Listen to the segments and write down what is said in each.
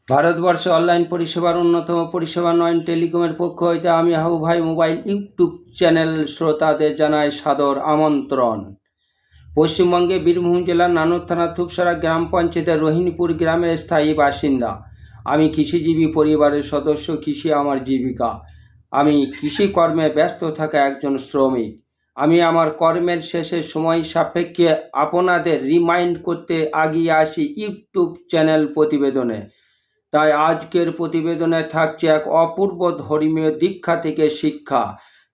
ভারতবর্ষে অনলাইন পরিষেবার অন্যতম পরিষেবা নয়ন টেলিকমের পক্ষ হইতে আমি হাবু ভাই মোবাইল ইউটিউব চ্যানেল শ্রোতাদের জানাই সাদর আমন্ত্রণ। পশ্চিমবঙ্গে বীরভূম জেলার নানুর থানা থুপসারা গ্রাম পঞ্চায়েতের রোহিণীপুর গ্রামের স্থায়ী বাসিন্দা। আমি কৃষিজীবী পরিবারের সদস্য। কৃষি আমার জীবিকা। আমি কৃষিকর্মে ব্যস্ত থাকা একজন শ্রমিক। আমি আমার কর্মের শেষে সময় সাপেক্ষে আপনাদের রিমাইন্ড করতে এগিয়ে আসি ইউটিউব চ্যানেল প্রতিবেদনে। তাই আজকের প্রতিবেদনে থাকছে এক অপূর্ব ধর্মীয় দীক্ষা থেকে শিক্ষা।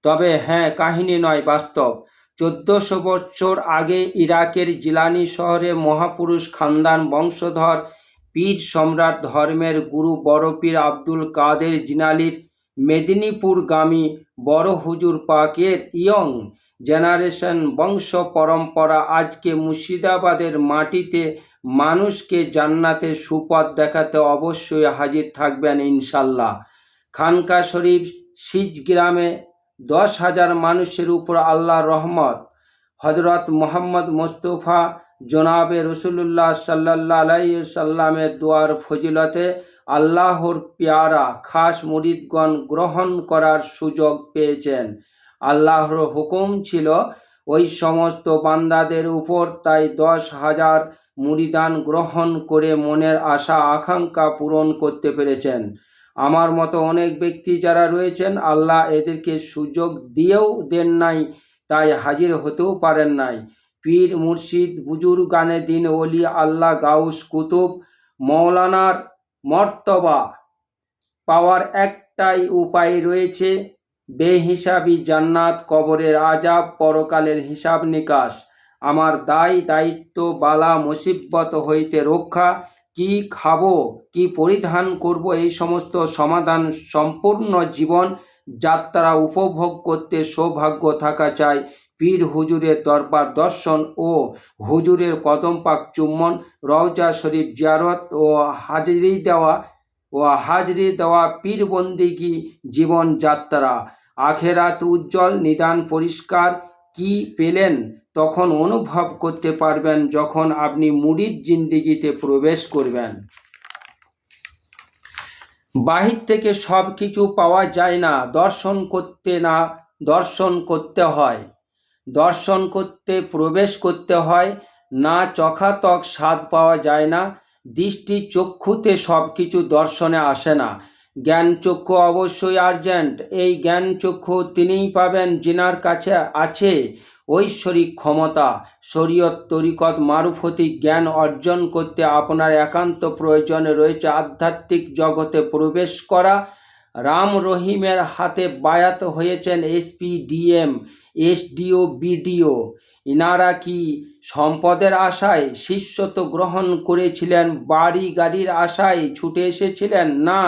তবে হ্যাঁ, কাহিনী নয়, বাস্তব। 1400 বছর আগে ইরাকের জিলানি শহরে মহাপুরুষ খানদান বংশধর পীর সম্রাট ধর্মের গুরু বড় পীর আব্দুল কাদের জিলানীর মেদিনীপুরগামী বড় হুজুর পাকের ইয়ং জেনারেশন বংশ পরম্পরা আজকে মুর্শিদাবাদের মাটিতে মানুষকে জান্নাতের সুপথ দেখাতে অবশ্যই হাজির থাকবেন ইনশাল্লাহ। খানকা শরীফ সিজ গ্রামে 10,000 মানুষের উপর আল্লাহর রহমত। হজরত মোহাম্মদ মোস্তফা জনাবে রসুল্লাহ সাল্লাল্লাহু আলাইহি সাল্লামের দোয়ার ফজিলতে আল্লাহর পেয়ারা খাস মুরিদগণ গ্রহণ করার সুযোগ পেয়েছেন। আল্লাহর হুকুম ছিল ওই সমস্ত বান্দাদের উপর, তাই 10,000 মুরিদান গ্রহণ করে মনের আশা আকাঙ্ক্ষা পূরণ করতে পেরেছেন। আমার মতো অনেক ব্যক্তি যারা রয়েছেন, আল্লাহ এদেরকে সুযোগ দিয়েও দেন নাই, তাই হাজির হতেও পারেন নাই। পীর মুর্শিদ বুজুর্গানে দিন ওলি আল্লাহ গাউস কুতুব মৌলানার মর্তবা পাওয়ার একটাই উপায় রয়েছে, বেহিসাবি জান্নাত, কবরের আজাব, পরকালের হিসাব নিকাশ। আমার দায় দায়িত্ব বালা মুসিবত হইতে রক্ষা, কি খাবো কি পরিধান করব এই সমস্ত সমাধান সম্পূর্ণ জীবন যাত্রা উপভোগ করতে সৌভাগ্য থাকা চাই। পীর হুজুরের দরবার দর্শন ও হুজুরের কদম পাক চুম্বন, রওজা শরীফ জিয়ারত ও হাজরি দেওয়া পীর বন্দিগি জীবন যাত্রা। আখেরাত উজ্জ্বল, নিদান পরিষ্কার। কি পেলেন তখন অনুভব করতে পারবেন যখন আপনি মুরিদ জিন্দিগিতে প্রবেশ করবেন। বাহির থেকে সব কিছু পাওয়া যায় না, দর্শন করতে হয়। দর্শন করতে প্রবেশ করতে হয়। না চখাতক স্বাদ পাওয়া যায় না। দৃষ্টি চক্ষুতে সব কিছু দর্শনে আসে না। জ্ঞান চক্ষু অবশ্যই আর্জেন্ট। এই জ্ঞান চক্ষু তিনিই পাবেন যিনার কাছে আছে ঐশ্বরিক ক্ষমতা। শরীয়ত তরিকত মারুফতি জ্ঞান অর্জন করতে আপনার একান্ত প্রয়োজন রয়েছে আধ্যাত্মিক জগতে প্রবেশ করা। রাম রহিমের হাতে বায়াত হয়েছেন এসপি, ডিএম, এসডিও, বিডিও। ইনারা কি সম্পদের আশায় শিষ্যত্ব গ্রহণ করেছিলেন? বাড়ি গাড়ির আশায় ছুটে এসেছিলেন? না,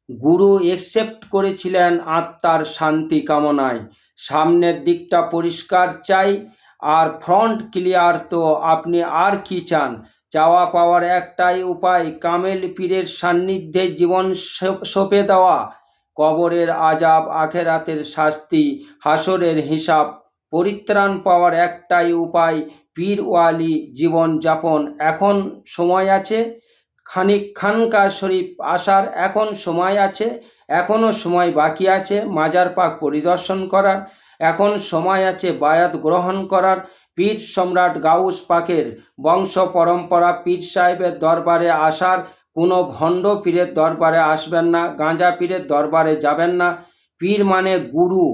গুরু একসেপ্ট করেছিলেন আত্মার শান্তি কামনায়। সামনের দিকটা পরিষ্কার চাই আর ফ্রন্ট ক্লিয়ার, তো আপনি আর কি চান? চাওয়া পাওয়ার একটাই উপায়, কামেল পীরের সান্নিধ্যে জীবন সঁপে দেওয়া। কবরের আজাব, আখেরাতের শাস্তি, হাসরের হিসাব পরিত্রাণ পাওয়ার একটাই উপায়, পীর ওয়ালি জীবন যাপন। এখন সময় আছে খানকা শরীফ আসার, এখন সময় আছে, এখনও সময় বাকি আছে মাজার পাক পরিদর্শন করার, এখন সময় আছে বায়াত গ্রহণ করার। পীর সম্রাট গাউস পাকের বংশ পরম্পরা পীর সাহেবের দরবারে আসার। কোনো ভণ্ড পীরের দরবারে আসবেন না, গাঁজা পীরের দরবারে যাবেন না। পীর মানে গুরু।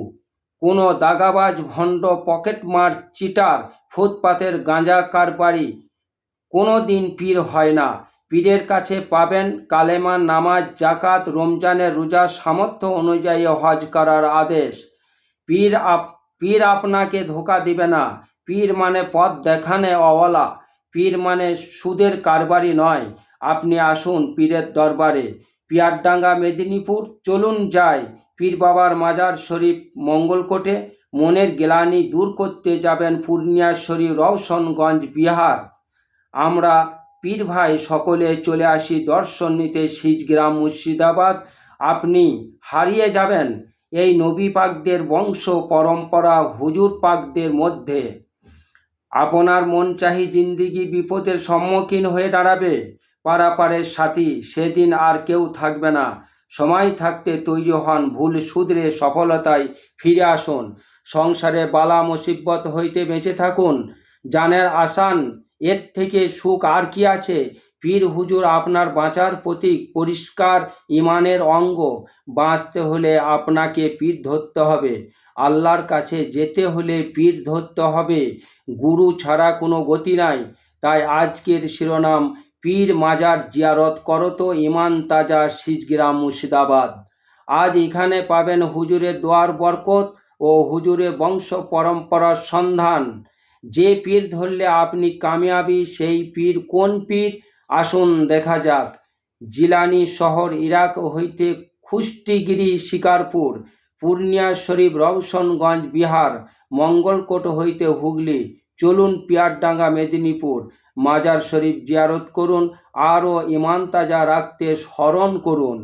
কোনো দাগাবাজ ভণ্ড পকেটমার চিটার ফুটপাতের গাঁজা কারবারি কোনো দিন পীর হয় না। পীরের কাছে পাবেন কালেমা, নামাজ, জাকাত, রমজানের রোজা, সামর্থ্য অনুযায়ী হজ করার আদেশ। পীর আপনাকে ধোঁকা দিবে না। পীর মানে পথ দেখানে অওয়ালা। পীর মানে সুদের কারবারি নয়। আপনি আসুন পীরের দরবারে। পিয়ারডাঙ্গা, মেদিনীপুর, চলুন যাই পীর বাবার মাজার শরীফ মঙ্গলকোটে। মনের গ্লানি দূর করতে যাবেন পূর্ণিয়া শরীফ, রওশনগঞ্জ, বিহার। আমরা পীর ভাই সকলে চলে আসি দর্শন নিতে সিজগ্রাম, মুর্শিদাবাদ। আপনি হারিয়ে যাবেন এই নবী পাকদের বংশ পরম্পরা হুজুর পাকদের মধ্যে। আপনার মন চাহি জিন্দিগি বিপদের সম্মুখীন হয়ে দাঁড়াবে। পারাপারের সাথী, সেদিন আর কেউ থাকবে না। সময় থাকতে তৈরি হন, ভুল শুধরে সফলতায় ফিরে আসুন। সংসারে বালা মুসিবত হইতে বেঁচে থাকুন। জানের আসান, এর থেকে সুখ আর কি আছে? পীর হুজুর আপনার বাঁচার প্রতীক, পরিষ্কার ইমানের অঙ্গ। বাঁচতে হলে আপনাকে পীর ধরতে হবে, আল্লাহর কাছে যেতে হলে পীর ধরতে হবে। গুরু ছাড়া কোনো গতি নাই। তাই আজকের শিরোনাম, পীর মাজার জিয়ারত করো তো ইমান তাজা, শিজগ্রাম মুর্শিদাবাদ। আজ এখানে পাবেন হুজুরের দোয়ার বরকত ও হুজুরের বংশ পরম্পরার সন্ধান। যে পীর ধরলে আপনি কামিয়াবি, সেই পীর কোন পীর? আসুন দেখা যাক। জিলানি শহর ইরাক হইতে খুষ্টিগিরি শিকারপুর, পূর্ণিয়া শরীফ রওশনগঞ্জ বিহার, মঙ্গলকোট হইতে হুগলি, চলুন পিয়ারডাঙ্গা মেদিনীপুর। মাজার শরীফ জিয়ারত করুন, আরও ইমান তাজা রাখতে স্মরণ করুন।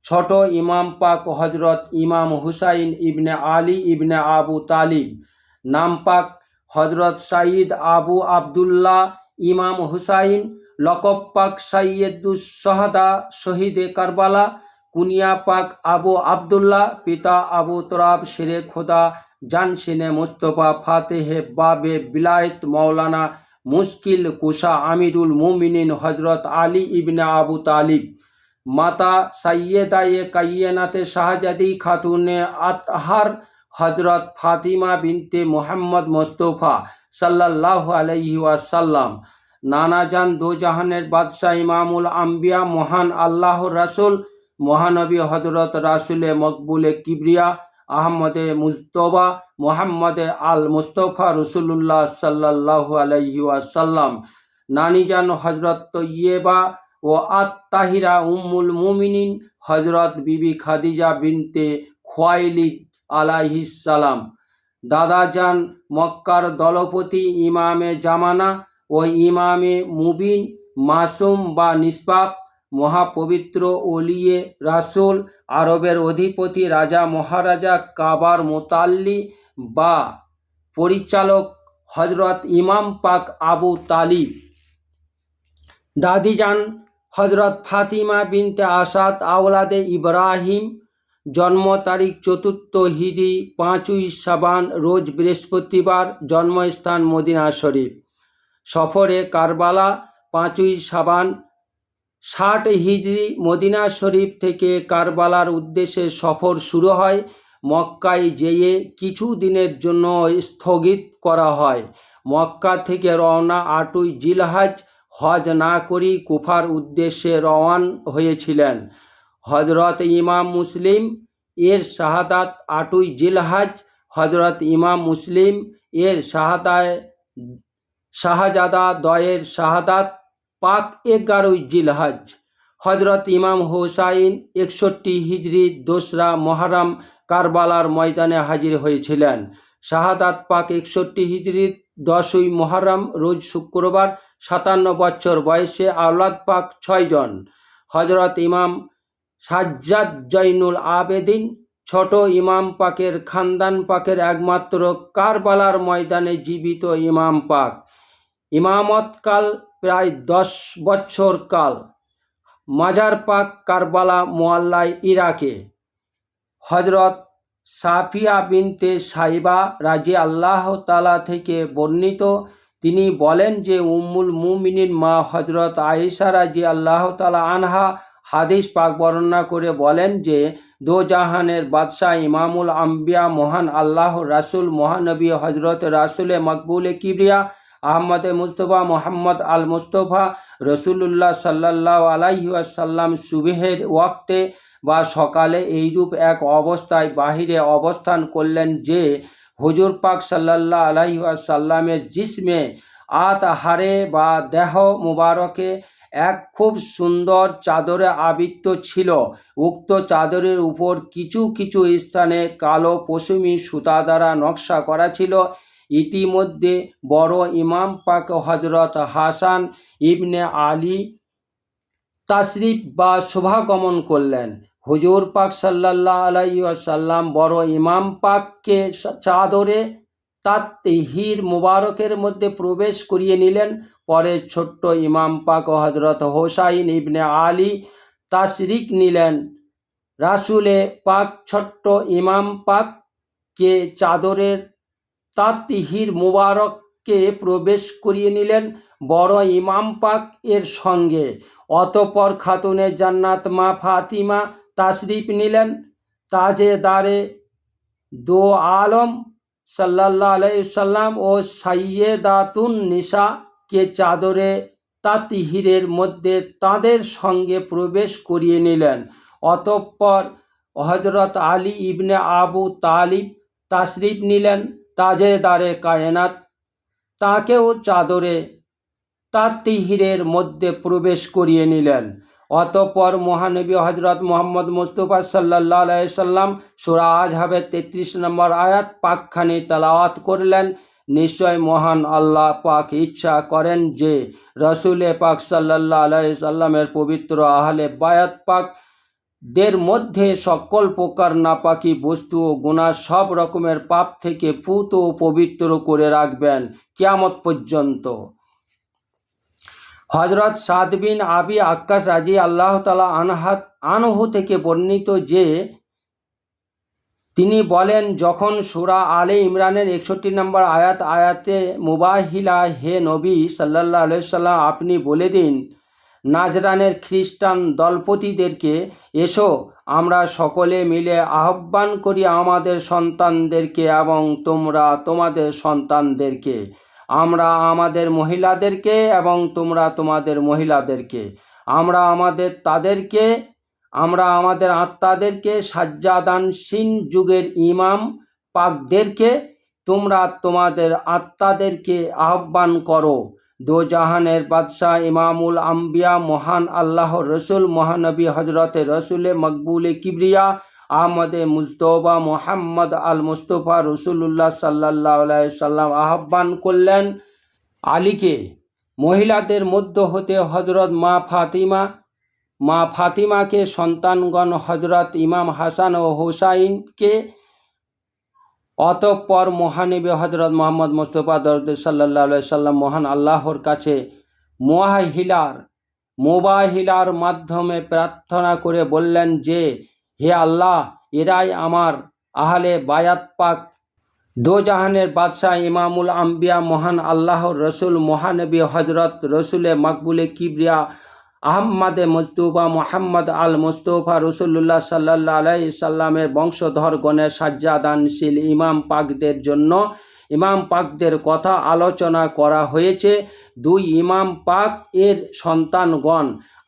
ছোট ইমাম পাক হজরত ইমাম হুসাইন ইবনে আলী ইবনে আবু তালিব, নাম পাক হজরত সাইয়দ আবু আবদুল্লাহ ইমাম হুসাইন, লকব পাক সাইয়্যিদুস শাহাদা শহীদে কারবালা, কুনিয়া পাক আবু আবদুল্লাহ, পিতা আবু তরাব শেরে খোদা জানশিনে মুস্তফা ফাতেহে বাবে বিলায়েত মৌলানা মুশকিল কুশা আমিরুল মুমিনিন হজরত আলী ইবনে আবু তালিব, মাতা সাইয়েদায়ে কাইয়েনাতে শাহজাদি খাতুনে আতহার হজরত ফাতিমা বিনতে মোহাম্মদ মুস্তফা সাল্লাল্লাহু আলাইহি ওয়াসাল্লাম, নানাজান দো জাহানের বাদশাহ ইমামুল আম্বিয়া মহান আল্লাহর রাসূল মহানবী হজরত রাসূলে মকবুলে কিবরিয়া আহমদে মুজতবা মোহাম্মদে আল মুস্তফা রসুল্লাহ সাল্লাল্লাহু আলাইহি ওয়াসাল্লাম, নানিজান হজরত তৈয়বা ও আত-তাহিরা উম্মুল মুমিনিন হজরত বিবি খাদিজা বিনতে খুয়াইলিদ আলাইহিস সালাম, দাদাজান মক্কার দলপতি ইমামে জামানা ও ইমামে মুবিন মাসুম বা নিষ্পাপ, মহাপবিত্র ওলিয়ে রাসূল, আরবের অধিপতি রাজা মহারাজা, কাবার মোতাল্লি বা পরিচালক হজরত ইমাম পাক আবু তালিব, দাদিজান হজরত ফাতিমা বিনতে আসাদ আওলাদে ইব্রাহিম, জন্ম তারিখ 4 হিজরি 5ই শাবান রোজ বৃহস্পতিবার, জন্মস্থান মদিনা শরীফ, সফরে কারবালা 5ই শাবান 60 হিজরি, মদিনা শরীফ থেকে কারবালার উদ্দেশ্যে সফর শুরু হয়। মক্কায় যেয়ে কিছু দিনের জন্য স্থগিত করা হয়। মক্কা থেকে রওনা 8ই জিলহজ, হজ না করি কুফার উদ্দেশ্যে রওয়ান হয়েছিলেন। হজরত ইমাম মুসলিম এর শাহাদাত 8ই জিলহজ, হজরত ইমাম মুসলিম এর শাহজাদা দয়ের শাহাদাত পাক 11ই জিলহজ। হজরত ইমাম হুসাইন 61 হিজরি 2রা মুহররম কারবালার ময়দানে হাজির হয়েছিলেন। শাহাদাত পাক 61 হিজরি 10ই মুহররম রোজ শুক্রবার, 57 বছর বয়সে আওলাদ পাক 6 জন। হজরত ইমাম সাজ্জাদ জৈনুল আবেদিন, ছোট ইমাম পাকের খানদান পাকের একমাত্র কারবালার ময়দানে জীবিত ইমাম পাক। ইমামতকাল প্রায় 10 বছর কাল। মাজার পাক কারবালা মোয়াল্লায় ইরাকে। হজরত সাফিয়া বিনতে সাইবা রাজি আল্লাহ তাআলা থেকে বর্ণিত, তিনি বলেন যে উম্মুল মুমিনিন মা হজরত আয়েশা রাজি আল্লাহ তাআলা আনহা হাদিস পাক বর্ণনা করে বলেন যে দো জাহানের বাদশাহ ইমামুল আম্বিয়া মহান আল্লাহর রাসূল মহানবী হজরত রাসূলে মকবুলে কিবরিয়া আহমদে মুস্তফা মোহাম্মদ আল মুস্তফা রসুল্লাহ সাল্লাল্লাহু আলাইহি ওয়াসাল্লাম সুবহের ওয়াক্তে বা সকালে এইরূপ এক অবস্থায় বাহিরে অবস্থান করলেন যে হুজুর পাক সাল্লাল্লাহু আলাইহি ওয়াসাল্লামের জিসমে আতহারে বা দেহ মুবারকে এক খুব সুন্দর চাদরে আবৃত ছিল। উক্ত চাদরের উপর কিছু কিছু স্থানে কালো পশমি সুতা দ্বারা নকশা করা ছিল। ইতিমধ্যে বড় ইমাম পাক হজরত হাসান ইবনে আলী তাশরিফ বা শোভাগমন করলেন। হুজুর পাক সাল্লাল্লাহু আলাইহি ওয়াসাল্লাম বড় ইমাম পাককে চাদরে তাতহির মুবারকের মধ্যে প্রবেশ করিয়ে নিলেন। পরে ছোট্ট ইমাম পাক ও হজরত হোসাইন ইবনে আলী তাশরিক নিলেন। রাসুলে পাক ছোট্ট ইমাম পাককে চাদরের তাতহির মুবারককে প্রবেশ করিয়ে নিলেন বড় ইমাম পাক এর সঙ্গে। অতঃপর খাতুনে জান্নাত মা ফাতিমা তাশরিফ নিলেন। তাজেদারে দো আলম সাল্লাল্লাহু আলাইহি সাল্লাম ও সাইয়্যেদাতুন নিসা কে চাদরে তাতহিরের মধ্যে তাদের সঙ্গে প্রবেশ করিয়ে নিলেন। অতঃপর হজরত আলী ইবনে আবু তালিব তাশরিফ নিলেন। তাজেদারে কায়নাত তাকেও চাদরে তাতহিরের মধ্যে প্রবেশ করিয়ে নিলেন। অতঃপর মহানবী হজরত মোহাম্মদ মুস্তাফা সাল্লাল্লাহু আলাইহি সাল্লাম সূরা আযহাবের 33 নম্বর আয়াত পাকখানি তেলাওয়াত করলেন। নিশ্চয় মহান আল্লাহ পাক ইচ্ছা করেন যে রসুলে পাক সাল্লাল্লাহু আলাইহি সাল্লামের পবিত্র আহলে বায়াত পাক দের মধ্যে সকল প্রকার নাপাকি বস্তু ও গুনাহ সব রকমের পাপ থেকে পুত ও পবিত্র করে রাখবেন কিয়ামত পর্যন্ত। হজরত সাদ বিন আবি আক্কাস রাজি আল্লাহ তাআলা আনহু থেকে বর্ণিত যে তিনি বলেন, যখন সূরা আলে ইমরানের 61 নম্বর আয়াতে মুবাহিলা, হে নবী সাল্লাল্লাহু আলাইহি সাল্লাম আপনি বলে দিন নাজরানের খ্রিস্টান দলপতিদেরকে, এসো আমরা সকলে মিলে আহ্বান করি আমাদের সন্তানদেরকে এবং তোমরা তোমাদের সন্তানদেরকে, আমরা আমাদের মহিলাদেরকে এবং তোমরা তোমাদের মহিলাদেরকে, আমরা আমাদের আত্মাদেরকে, সাজ্জাদানশীন যুগের ইমাম পাকদেরকে, তোমরা তোমাদের আত্মাদেরকে আহ্বান করো। দো জাহানের বাদশাহ ইমামুল আম্বিয়া মহান আল্লাহর রসুল মহানবী হজরতে রসুলে মকবুলে কিবরিয়া আহমদে মুজতবা মোহাম্মদ আল মুস্তফা রসুল্লাহ সাল্লাল্লাহু আলাইহি সাল্লাম আহ্বান করলেন আলীকে। মহিলাদের মধ্য হতে হজরত মা ফাতিমাকে, সন্তানগণ হজরত ইমাম হাসান ও হুসাইনকে। অতঃপর মহানবী হজরত মোহাম্মদ মুস্তাফা সাল্লাল্লাহু আলাইহি সাল্লাম মহান আল্লাহর কাছে মুবাহিলার মাধ্যমে প্রার্থনা করে বললেন যে, হে আল্লাহ, এরাই আমার আহলে বায়াত পাক। দো জাহানের বাদশাহ ইমামুল আম্বিয়া মহান আল্লাহর রসুল মহানবী হজরত রসুলে মকবুলে কিবরিয়া আহমদে মুজতবা মোহাম্মদ আল মুস্তফা রসুল্লাহ সাল্লাল্লাহু আলাইহি সাল্লামের বংশধরগণের সাজ্জাদানশীল ইমাম পাকদের জন্য ইমাম পাকদের কথা আলোচনা করা হয়েছে। দুই ইমাম পাক এর সন্তানগণ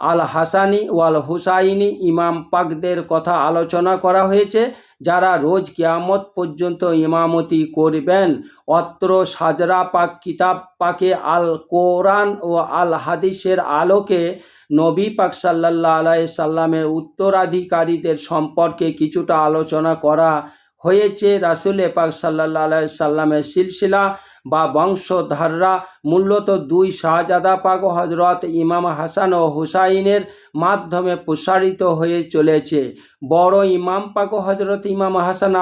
আল হাসানি ওয়াল হুসাইনি ইমাম পাকদের কথা আলোচনা করা হয়েছে, যারা রোজ কিয়ামত পর্যন্ত ইমামতি করবেন। অত্র সাজরা পাক কিতাব পাকে আল কোরআন ও আল হাদিসের আলোকে নবী পাক সাল্লাল্লাহু আলাইহি সাল্লামের উত্তরাধিকারীদের সম্পর্কে কিছুটা আলোচনা করা হয়েছে। রাসূলে পাক সাল্লাল্লাহু আলাইহি সাল্লামের সিলসিলা বা বংশধাররা মূলত দুই শাহজাদা পাক হজরত ইমাম হাসান ও হুসাইনের মাধ্যমে প্রসারিত হয়ে চলেছে। বড় ইমাম পাক হজরত ইমাম হাসান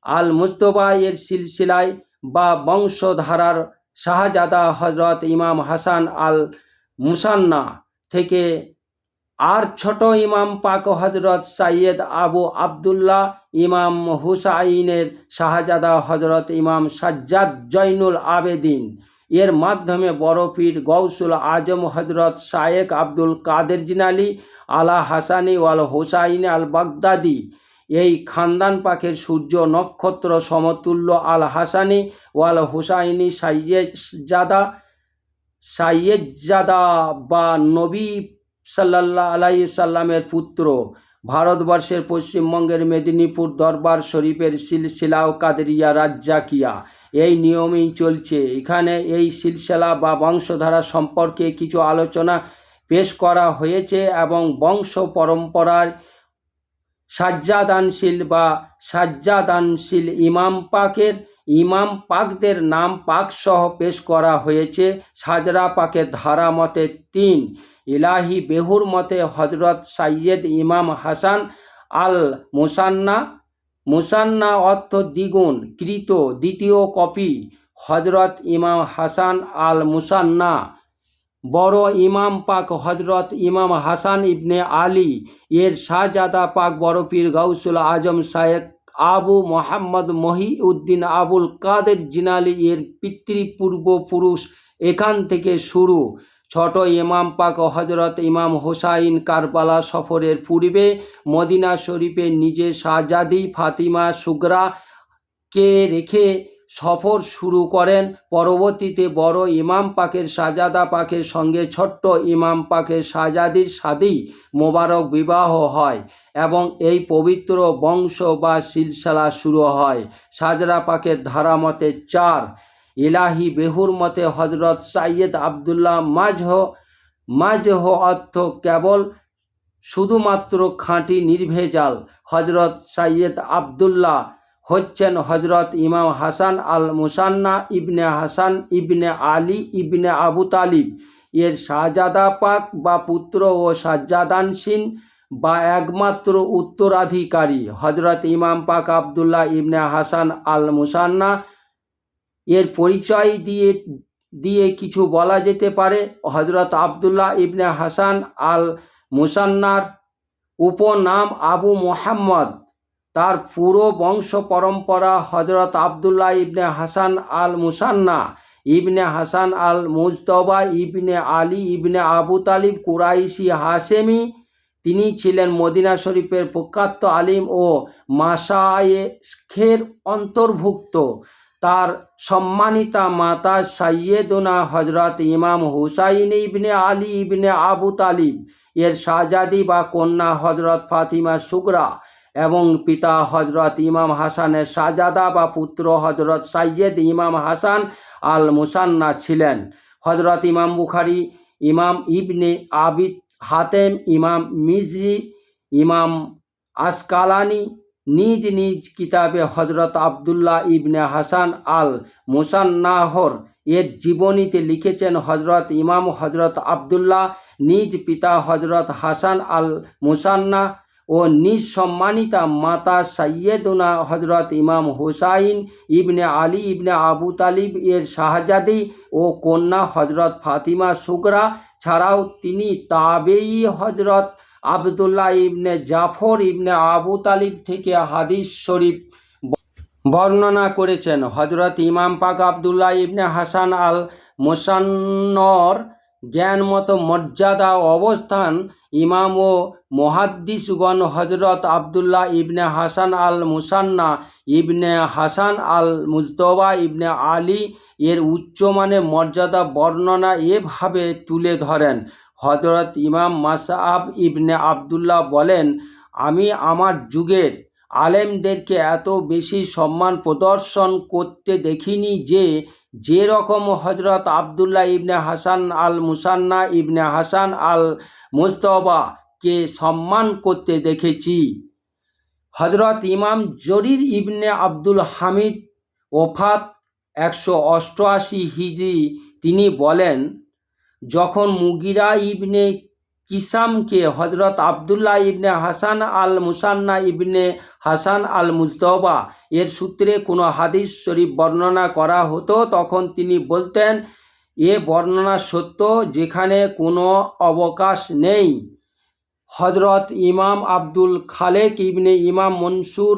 আল মুস্তফা এর সিলসিলায় বা বংশধারার শাহজাদা হজরত ইমাম হাসান আল মুসান্না থেকে, আর ছোট ইমাম পাক হজরত সৈয়দ আবু আবদুল্লাহ ইমাম হুসাইনের শাহজাদা হজরত ইমাম সাজ্জাদ জৈনুল আবেদিন এর মাধ্যমে বড় পীর গৌসুল আজম হজরত শায়েখ আব্দুল কাদের জিলানী আলা হাসানি ওয়াল হুসাইন আল বাগদাদি, এই খানদান পাকের সূর্য নক্ষত্র সমতুল্য আল হাসানি ওয়াল হুসাইনি সাইয়েদজাদা বা নবী সাল্লাল্লাহু আলাইহি সাল্লামের পুত্র, ভারতবর্ষের পশ্চিমবঙ্গের মেদিনীপুর দরবার শরীফের সিলসিলা ও কাদেরিয়া রাজ্জাকিয়া এই নিয়মেই চলছে। এখানে এই সিলসিলা বা বংশধারা সম্পর্কে কিছু আলোচনা পেশ করা হয়েছে এবং বংশ পরম্পরার সাজ্জাদানশীল ইমাম পাকদের নাম পাক সহ পেশ করা হয়েছে। সাজরা পাকের ধারা মতে 3, ইলাহি বেহুর মতে হজরত সৈয়দ ইমাম হাসান আল মুসান্না মুসান্না অর্থ দ্বিগুণ, কৃত, দ্বিতীয় কপি। হজরত ইমাম হাসান আল মুসান্না। বড় ইমাম পাক হজরত ইমাম হাসান ইবনে আলী এর শাহজাদা পাক বড় পীর গাউসুল আজম শায়েখ আবু মোহাম্মদ মহিউদ্দিন আবুল কাদের জিলানী এর পিতৃপূর্বপুরুষ এখান থেকে শুরু। ছোট ইমাম পাক হজরত ইমাম হুসাইন কারবালা সফরের পূর্বে মদিনা শরীফে নিজে শাহজাদি ফাতিমা সুগরা কে রেখে সফর শুরু করেন। পরবর্তীতে বড় ইমাম পাকের শাহজাদা পাকের সঙ্গে ছোট্ট ইমাম পাকের শাহজাদির শাদী মোবারক বিবাহ হয় এবং এই পবিত্র বংশ বা সিলসিলা শুরু হয়। শাহজাদা পাকের ধারা মতে 4, ইলাহি বেহুর মতে হজরত সাইয়েদ আবদুল্লাহ মাজহ অর্থ কেবল, শুধুমাত্র খাঁটি নির্ভেজাল। হজরত সাইয়েদ আবদুল্লাহ হচ্ছেন হজরত ইমাম হাসান আল মুসান্না ইবনে হাসান ইবনে আলী ইবনে আবু তালিব এর শাহজাদা পাক বা পুত্র ও শাহজাদানশীন বা একমাত্র উত্তরাধিকারী। হজরত ইমাম পাক আবদুল্লাহ ইবনে হাসান আল মুসান্না এর পরিচয় দিয়ে কিছু বলা যেতে পারে। হজরত আবদুল্লাহ ইবনে হাসান আল মুসান্নার উপনাম আবু মোহাম্মদ। তার পুরো বংশ পরম্পরা হজরত আবদুল্লাহ ইবনে হাসান আল মুসান্না ইবনে হাসান আল মুজতবা ইবনে আলী ইবনে আবু তালিব কুরাইশি হাশেমি। তিনি ছিলেন মদিনা শরীফের প্রখ্যাত আলিম ও মাশায়েখের অন্তর্ভুক্ত। তার সম্মানিতা মাতা সাইয়েদুনা হজরত ইমাম হুসাইন ইবনে আলী ইবনে আবু তালিব এর শাহজাদি বা কন্যা হজরত ফাতিমা সুগরা এবং পিতা হজরত ইমাম হাসানের শাহজাদা বা পুত্র হজরত সাইয়েদ ইমাম হাসান আল মুসান্না ছিলেন। হজরত ইমাম বুখারী, ইমাম ইবনে আবি হাতেম, ইমাম মিজরি, ইমাম আসকালানি নিজ নিজ কিতাবে হজরত আবদুল্লাহ ইবনে হাসান আল মুসান্নাহর এর জীবনীতে লিখেছেন, হজরত ইমাম হজরত আবদুল্লাহ নিজ পিতা হজরত হাসান আল মুসান্না ও নিজ সম্মানিতা মাতা সাইয়েদুনা হজরত ইমাম হুসাইন ইবনে আলী ইবনে আবু তালিব এর শাহজাদি ও কন্যা হজরত ফাতিমা সুগরা ছাড়াও তিনি তাবেঈ হজরত আবদুল্লাহ ইবনে জাফর ইবনে আবু তালিব থেকে হাদিস শরীফ বর্ণনা করেছেন। হজরত ইমাম পাক আবদুল্লাহ ইবনে হাসান আল মুসান্নর জ্ঞানমত মর্যাদা অবস্থান। ইমাম ও মুহাদ্দিসগণ হজরত আবদুল্লাহ ইবনে হাসান আল মুসান্না ইবনে হাসান আল মুজতবা ইবনে আলী এর উচ্চমানের মর্যাদা বর্ণনা এভাবে তুলে ধরেন। হজরত ইমাম মাসআব ইবনে আবদুল্লাহ বলেন, আমি আমার যুগের আলেমদেরকে এত বেশি সম্মান প্রদর্শন করতে দেখিনি যে রকম হজরত আবদুল্লাহ ইবনে হাসান আল মুসান্না ইবনে হাসান আল মুজতবা কে সম্মান করতে দেখেছি। হজরত ইমাম জরির ইবনে আব্দুল হামিদ ওফাত 188 হিজরি। তিনি বলেন, যখন মুগিরা ইবনে কিসামকে হজরত আবদুল্লাহ ইবনে হাসান আল মুসান্না ইবনে হাসান আল মুজতবা এর সূত্রে কোনো হাদিস শরীফ বর্ণনা করা হতো, তখন তিনি বলতেন, এ বর্ণনা সত্য, যেখানে কোনো অবকাশ নেই। হজরত ইমাম আব্দুল খালেক ইবনে ইমাম মনসুর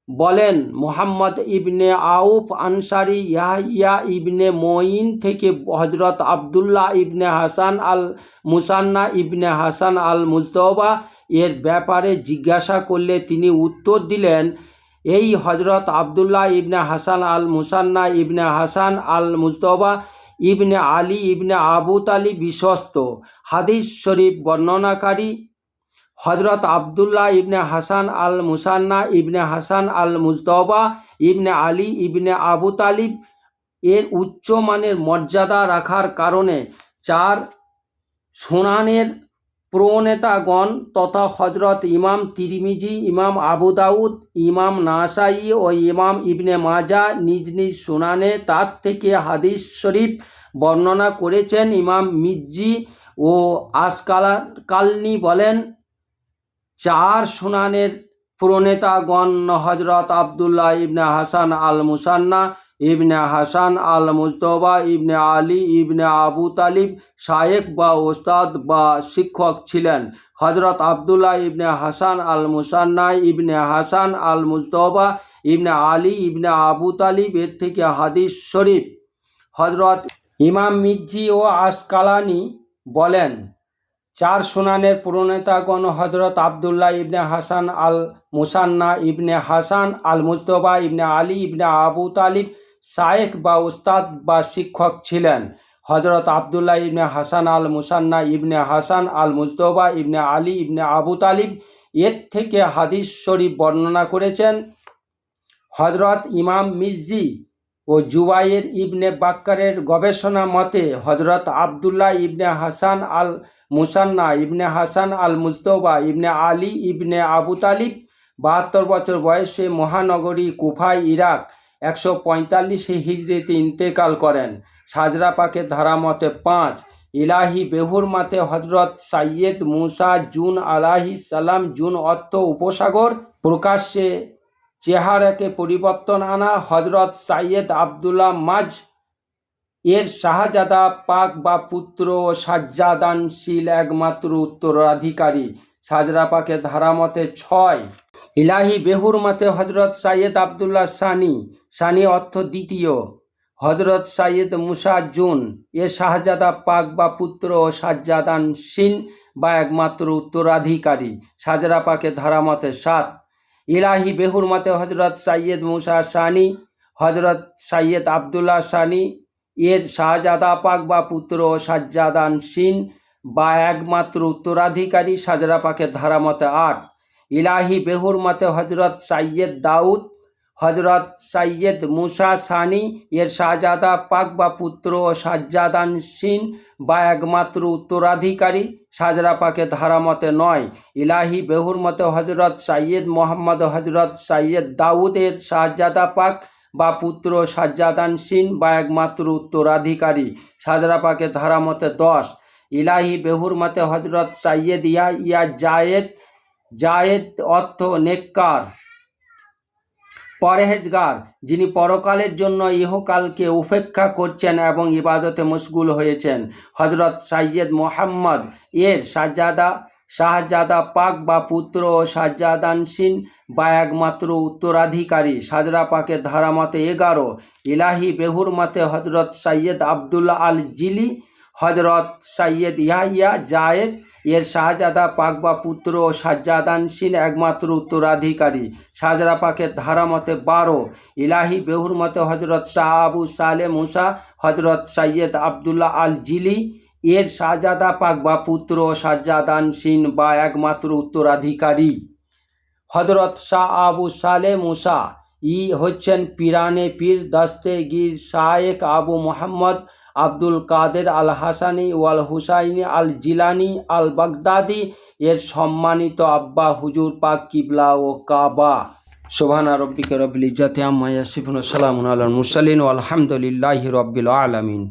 বলেন, মুহাম্মদ ইবনে আউফ আনসারি ইয়াহইয়া ইবনে মঈন থেকে হজরত আবদুল্লাহ ইবনে হাসান আল মুসান্না ইবনে হাসান আল মুজতবা এর ব্যাপারে জিজ্ঞাসা করলে তিনি উত্তর দিলেন, এই হজরত আবদুল্লাহ ইবনে হাসান আল মুসান্না ইবনে হাসান আল মুজতবা ইবনে আলী ইবনে আবু তালিব বিশ্বস্ত হাদিস শরীফ বর্ণনাকারী। হজরত আবদুল্লাহ ইবনে হাসান আল মুসান্না ইবনে হাসান আল মুজতবা ইবনে আলী ইবনে আবু তালিব এর উচ্চমানের মর্যাদা রাখার কারণে 4 সুনানের প্রণেতাগণ তথা হজরত ইমাম তিরমিজি, ইমাম আবু দাউদ, ইমাম নাসাই ও ইমাম ইবনে মাজা নিজ নিজ সুনানে তার থেকে হাদিস শরীফ বর্ণনা করেছেন। ইমাম মিজ্জি ও আসকালানি বলেন, 4 সুনানের প্রণেতাগণ হজরত আবদুল্লাহ ইবনে হাসান আল মুসান্না, ইবনে হাসান আল মুজতবা, ইবনে আলী ইবনে আবু তালিব শায়েখ বা ওস্তাদ বা শিক্ষক ছিলেন। হজরত আবদুল্লাহ ইবনে হাসান আল মুসান্না, ইবনে হাসান আল মুজতবা, ইবনে আলী ইবনে আবু তালিব এর থেকে হাদিস শরীফ। হজরত ইমাম মিজ্জি ও আসকালানি বলেন, চার সুনানের প্রণেতাগণ হজরত আবদুল্লাহ ইবনে হাসান আল মুসান্না, ইবনে হাসান আল মুজতবা, ইবনে আলী ইবনে আবু তালিব শায়েখ বা উস্তাদ বা শিক্ষক ছিলেন। হজরত আবদুল্লাহ ইবনে হাসান আল মুসান্না, ইবনে হাসান আল মুজতবা, ইবনে আলী ইবনে আবু তালিব এর থেকে হাদিস শরীফ বর্ণনা করেছেন। হজরত ইমাম মিজ্জি ও জুবাইর ইবনে বাক্কারের গবেষণা মতে হজরত আবদুল্লাহ ইবনে হাসান আল মুসান্না, ইবনে হাসান আল মুজতবা, ইবনে আলী ইবনে আবু তালিব 72 বছর বয়সে মহানগরী কুফায় ইরাক 145 হিজরিতে ইন্তেকাল করেন। সাজরা পাকের ধারা মতে 5। ইলাহি বেহুর মতে হজরত সাইয়েদ মুসা জুন আলাইহিস সালাম জুন অর্থ উপসাগর, প্রকাশ্যে চেহারাকে পরিবর্তন আনা। হজরত সাইয়েদ আবদুল্লাহ মাঝ এর শাহজাদা পাক বা পুত্র ও সাজ্জাদানশীল একমাত্র উত্তরাধিকারী। সাজরা পাকের ধারা মতে 6। ইলাহি বেহুর মতে হজরত সাইয়েদ আবদুল্লাহ সানি, সানি অর্থ দ্বিতীয়, হজরত সাইয়েদ মুসা জুন এর শাহজাদা পাক বা পুত্র ও সাজ্জাদানশীল বা একমাত্র উত্তরাধিকারী। সাজরা পাকের ধারা মতে 7। ইলাহি বেহুর মতে হজরত সাইয়েদ মুসা সানি, হজরত সাইয়েদ আবদুল্লাহ সানি এর শাহজাদা পাক বা পুত্র ও সাজ্জাদানশীল বা একমাত্র উত্তরাধিকারী। সাজরা পাকের ধারা মতে 8। ইলাহি বেহুর মতে হজরত সাইয়েদ দাউদ, হজরত সাইয়েদ মুসা সানি এর শাহজাদা পাক বা পুত্র ও সাজ্জাদানশীল বা একমাত্র উত্তরাধিকারী। সাজরা পাকের ধারা মতে 9। ইলাহি বেহুর মতে হজরত সাইয়েদ মোহাম্মদ, হজরত সাইয়েদ দাউদ এর শাহজাদা পাক বা পুত্র সাজ্জাদানশীল বা একমাত্র উত্তরাধিকারী। সাজরা পাকের ধারা মতে 10। ইলাহি বেহুর মতে হজরত সাইয়েদ ইয়া জায়েদ, জায়েদ অর্থ নেককার, পরহেজগার, যিনি পরকালের জন্য ইহকালকে উপেক্ষা করছেন এবং ইবাদতে মশগুল হয়েছেন। হজরত সাইয়েদ মোহাম্মদ এর শাহজাদা পাক বা পুত্র ও সাজ্জাদানশীল বা একমাত্র উত্তরাধিকারী। সাজরা পাকের ধারা মতে 11। ইলাহি বেহুর মতে হজরত সাইয়েদ আবদুল্লাহ আল জিলি, হজরত সাইয়েদ ইয়াহিয়া জায়েদ এর শাহজাদা পাক বা পুত্র ও সাজ্জাদানশীল একমাত্র উত্তরাধিকারী। সাজরা পাকের ধারা মতে 12। ইলাহি বেহুর মতে হজরত শাহ আবু সালে মুসা, হজরত সাইয়েদ আবদুল্লাহ আল জিলি এর শাহজাদা পাক বা পুত্র ও সাজ্জাদানশীল বা একমাত্র উত্তরাধিকারী। হজরত শাহ আবু সালে মুসা হচ্ছেন পিরানে পীর দস্তেগীর শায়েখ আবু মোহাম্মদ আব্দুল কাদের আল হাসানি ওয়াল হুসাইনি আল জিলানি আল বাগদাদি এর সম্মানিত আব্বা হুজুর পাক কিবলা ও কাবা। সুবহানা রব্বিকা রব্বিল ইজ্জাতি আম্মা ইয়াসিফুন, সালামুন আলাল মুরসালিন, আলহামদুলিল্লাহি রব্বিল আলামিন।